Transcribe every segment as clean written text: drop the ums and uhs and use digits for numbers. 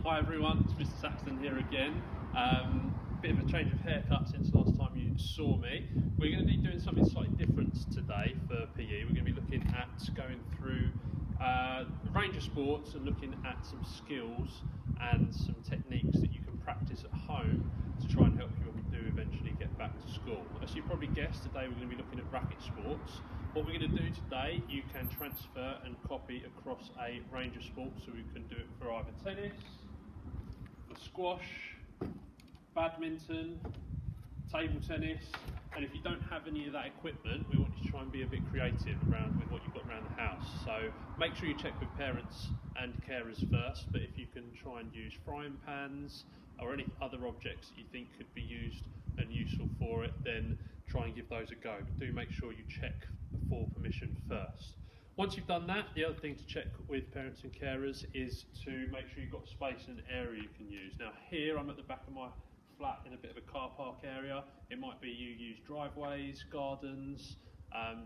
Hi everyone, it's Mr. Saxton here again. Bit of a change of haircut since last time you saw me. We're going to be doing something slightly different today for PE. We're going to be looking at going through a range of sports and looking at some skills and some techniques that you can practice at home to try and help you when we do eventually get back to school. As you probably guessed, today we're going to be looking at racket sports. What we're going to do today, you can transfer and copy across a range of sports, so we can do it for either tennis, for squash, badminton, table tennis, and if you don't have any of that equipment, we want you to try and be a bit creative around with what you've got around the house. So make sure you check with parents and carers first, but if you can try and use frying pans or any other objects that you think could be used and useful for it, then try and give those a go. But do make sure you check for permission first. Once you've done that, the other thing to check with parents and carers is to make sure you've got space and area you can use. Now here I'm at the back of my flat in a bit of a car park area. It might be you use driveways, gardens,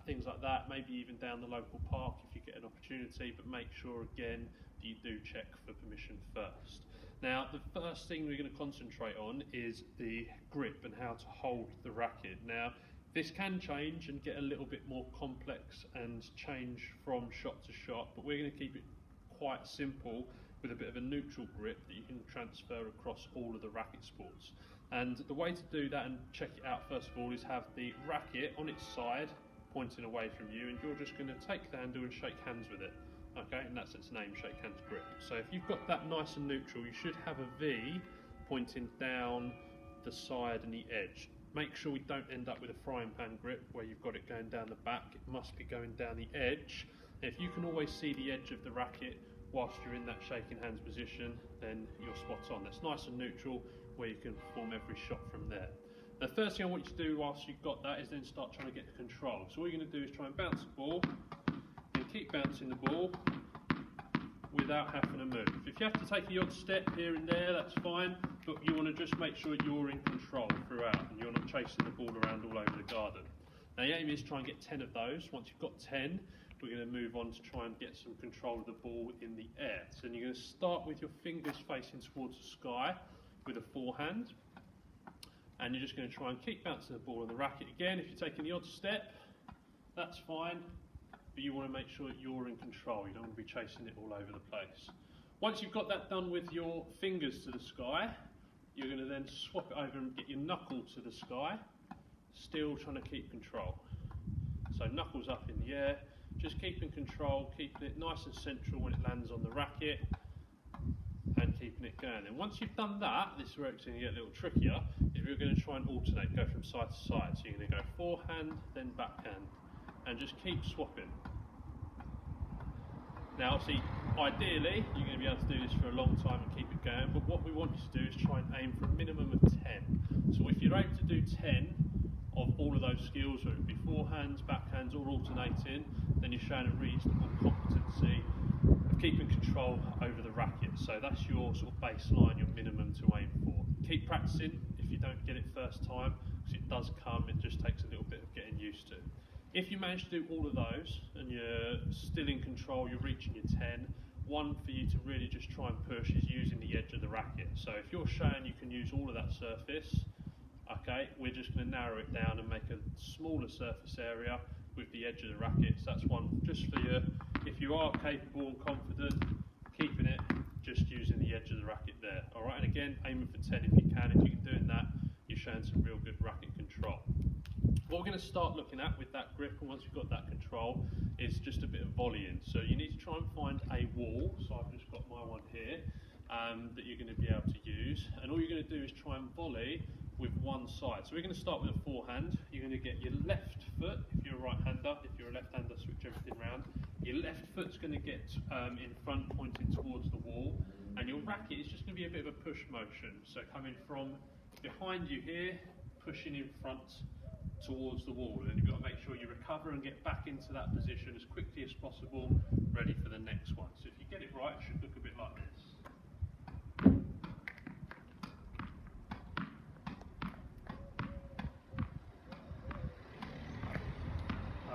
things like that, maybe even down the local park if you get an opportunity, but make sure again that you do check for permission first. Now the first thing we're going to concentrate on is the grip and how to hold the racket. Now this can change and get a little bit more complex and change from shot to shot, but we're going to keep it quite simple with a bit of a neutral grip that you can transfer across all of the racket sports. And the way to do that and check it out first of all is have the racket on its side pointing away from you, and you're just going to take the handle and shake hands with it. Okay, and that's its name, shake hands grip. So if you've got that nice and neutral, you should have a V pointing down the side and the edge. Make sure we don't end up with a frying pan grip where you've got it going down the back. It must be going down the edge. If you can always see the edge of the racket whilst you're in that shaking hands position, then you're spot on. That's nice and neutral where you can perform every shot from there. The first thing I want you to do whilst you've got that is then start trying to get the control. So what you're going to do is try and bounce the ball and keep bouncing the ball without having to move. If you have to take the odd step here and there, that's fine, but you want to just make sure you're in control throughout and you're not chasing the ball around all over the garden. Now the aim is to try and get 10 of those. Once you've got 10, we're going to move on to try and get some control of the ball in the air. So you're going to start with your fingers facing towards the sky with a forehand, and you're just going to try and keep bouncing the ball on the racket. Again, if you're taking the odd step, that's fine, but you want to make sure that you're in control. You don't want to be chasing it all over the place. Once you've got that done with your fingers to the sky, you're going to then swap it over and get your knuckle to the sky, still trying to keep control. So knuckles up in the air, just keeping control, keeping it nice and central when it lands on the racket, and keeping it going. And once you've done that, this is where it's going to get a little trickier, is we're going to try and alternate, go from side to side. So you're going to go forehand, then backhand, and just keep swapping. Now obviously, ideally, you're going to be able to do this for a long time and keep it going, but what we want you to do is try and aim for a minimum of 10. So if you're able to do 10 of all of those skills, whether it be forehands, backhands, or alternating, then you're showing a reasonable competency of keeping control over the racket. So that's your sort of baseline, your minimum to aim for. Keep practicing if you don't get it first time, because it does come, it just takes a little bit of getting used to. If you manage to do all of those and you're still in control, you're reaching your 10, one for you to really just try and push is using the edge of the racket. So if you're showing you can use all of that surface, okay, we're just going to narrow it down and make a smaller surface area with the edge of the racket. So that's one just for you. If you are capable and confident, keeping it, just using the edge of the racket there. All right, and again, aiming for 10 if you can. If you can do that, you're showing some real good racket control. What we're going to start looking at with that grip, and once you've got that control, is just a bit of volleying. So you need to try and find a wall. So I've just got my one here that you're going to be able to use. And all you're going to do is try and volley with one side. So we're going to start with a forehand. You're going to get your left foot, if you're a right-hander, if you're a left-hander, switch everything around. Your left foot's going to get in front, pointing towards the wall, and your racket is just going to be a bit of a push motion. So coming from behind you here, pushing in front towards the wall, and you've got to make sure you recover and get back into that position as quickly as possible, ready for the next one. So if you get it right, it should look a bit like this.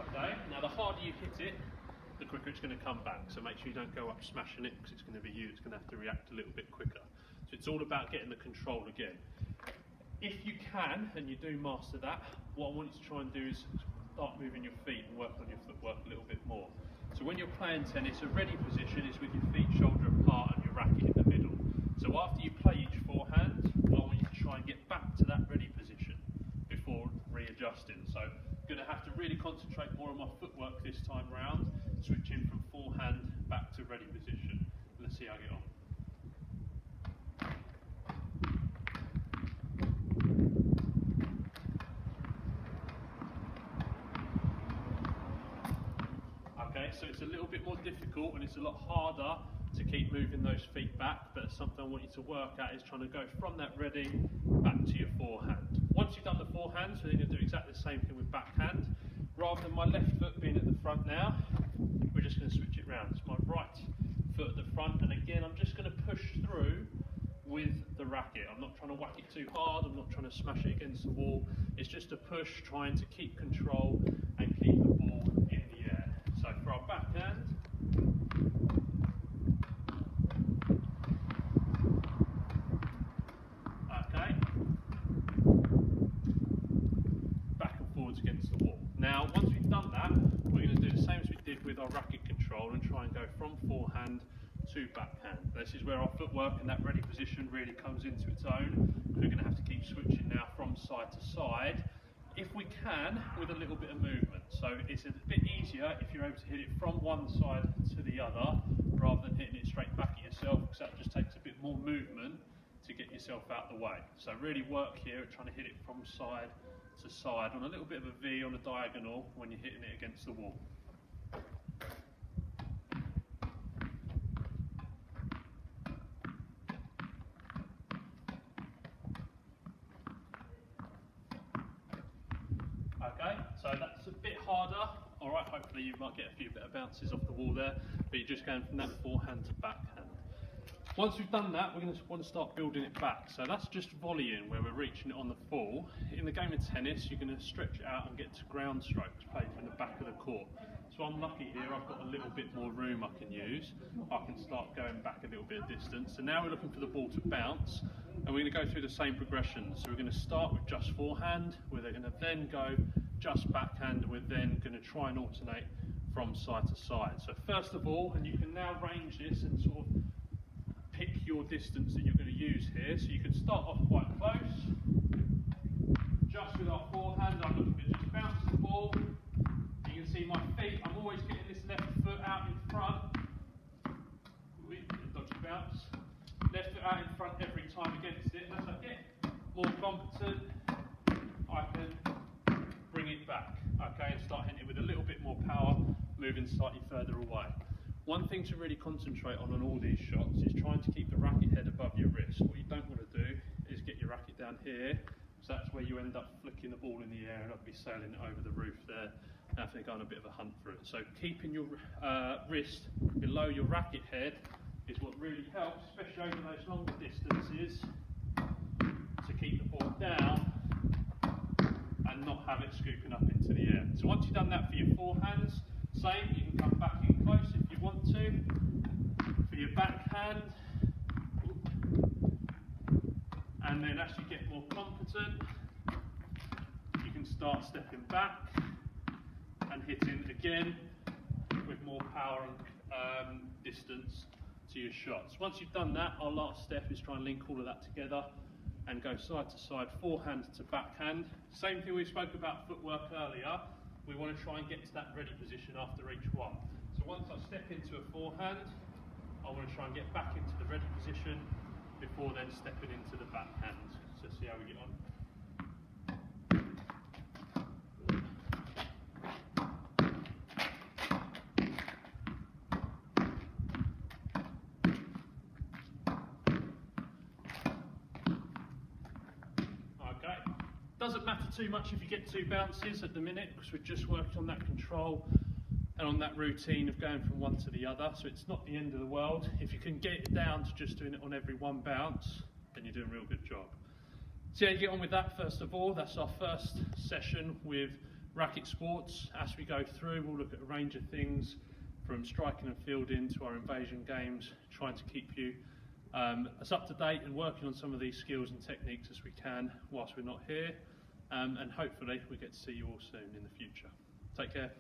Okay, now the harder you hit it, the quicker it's going to come back. So make sure you don't go up smashing it, because it's going to be you, it's going to have to react a little bit quicker. So it's all about getting the control again. If you can, and you do master that, what I want you to try and do is start moving your feet and work on your footwork a little bit more. So when you're playing tennis, a ready position is with your feet shoulder apart and your racket in the middle. So after you play each forehand, I want you to try and get back to that ready position before readjusting. So I'm going to have to really concentrate more on my footwork this time round, switching from forehand back to ready position. Let's see how I get on. Okay, so it's a little bit more difficult and it's a lot harder to keep moving those feet back, but something I want you to work at is trying to go from that ready back to your forehand. Once you've done the forehand, so then you'll do exactly the same thing with backhand. Rather than my left foot being at the front now, we're just going to switch it round. It's my right foot at the front, and again I'm just going to push through with the racket. I'm not trying to whack it too hard, I'm not trying to smash it against the wall. It's just a push, trying to keep control and keep the ball in the air. So for our backhand, okay, back and forwards against the wall. Now once we've done that, we're going to do the same as we did with our racket control and try and go from forehand to backhand. This is where our footwork and that ready position really comes into its own. We're going to have to keep switching now from side to side, if we can, with a little bit of movement. So it's a bit easier if you're able to hit it from one side to the other, rather than hitting it straight back at yourself, because that just takes a bit more movement to get yourself out of the way. So really work here at trying to hit it from side to side on a little bit of a V on a diagonal when you're hitting it against the wall. Okay, so that's a bit harder. All right, hopefully you might get a few better bounces off the wall there, but you're just going from that forehand to backhand. Once we've done that, we're going to want to start building it back. So that's just volleying, where we're reaching it on the full. In the game of tennis, you're going to stretch it out and get to ground strokes played from the back of the court. So I'm lucky here, I've got a little bit more room I can use. I can start going back a little bit of distance. So now we're looking for the ball to bounce, and we're going to go through the same progression. So we're going to start with just forehand, we're going to then go just backhand, and we're then going to try and alternate from side to side. So first of all, and you can now range this and sort of pick your distance that you're going to use here. So you can start off quite close, just with our forehand. I'm looking to just bounce the ball. You can see my feet, I'm always getting this left foot out in front. Dodgy bounce. Left foot out in front every time against it. And as I get more competent, I can bring it back, okay, and start hitting it with a little bit more power, moving slightly further away. One thing to really concentrate on all these shots is trying to keep the racket head above your wrist. What you don't want to do is get your racket down here, so that's where you end up flicking the ball in the air and I'll be sailing it over the roof there, and having to go on a bit of a hunt for it. So keeping your wrist below your racket head is what really helps, especially over those longer distances, to keep the ball down and not have it scooping up into the air. So once you've done that for your forehands, same, you can come back in close if you want to. For your backhand, and then as you get more competent, you can start stepping back and hitting again with more power and distance to your shots. Once you've done that, our last step is try and link all of that together and go side to side, forehand to backhand. Same thing we spoke about footwork earlier. We want to try and get to that ready position after each one. So once I step into a forehand, I want to try and get back into the ready position before then stepping into the backhand. So see how we get on. Doesn't matter too much if you get two bounces at the minute, because we're just working on that control and on that routine of going from one to the other, so it's not the end of the world. If you can get it down to just doing it on every one bounce, then you're doing a real good job. See how you get on with that first of all. That's our first session with racket sports. As we go through, we'll look at a range of things from striking and fielding to our invasion games, trying to keep you as up to date and working on some of these skills and techniques as we can whilst we're not here, and hopefully we get to see you all soon in the future. Take care.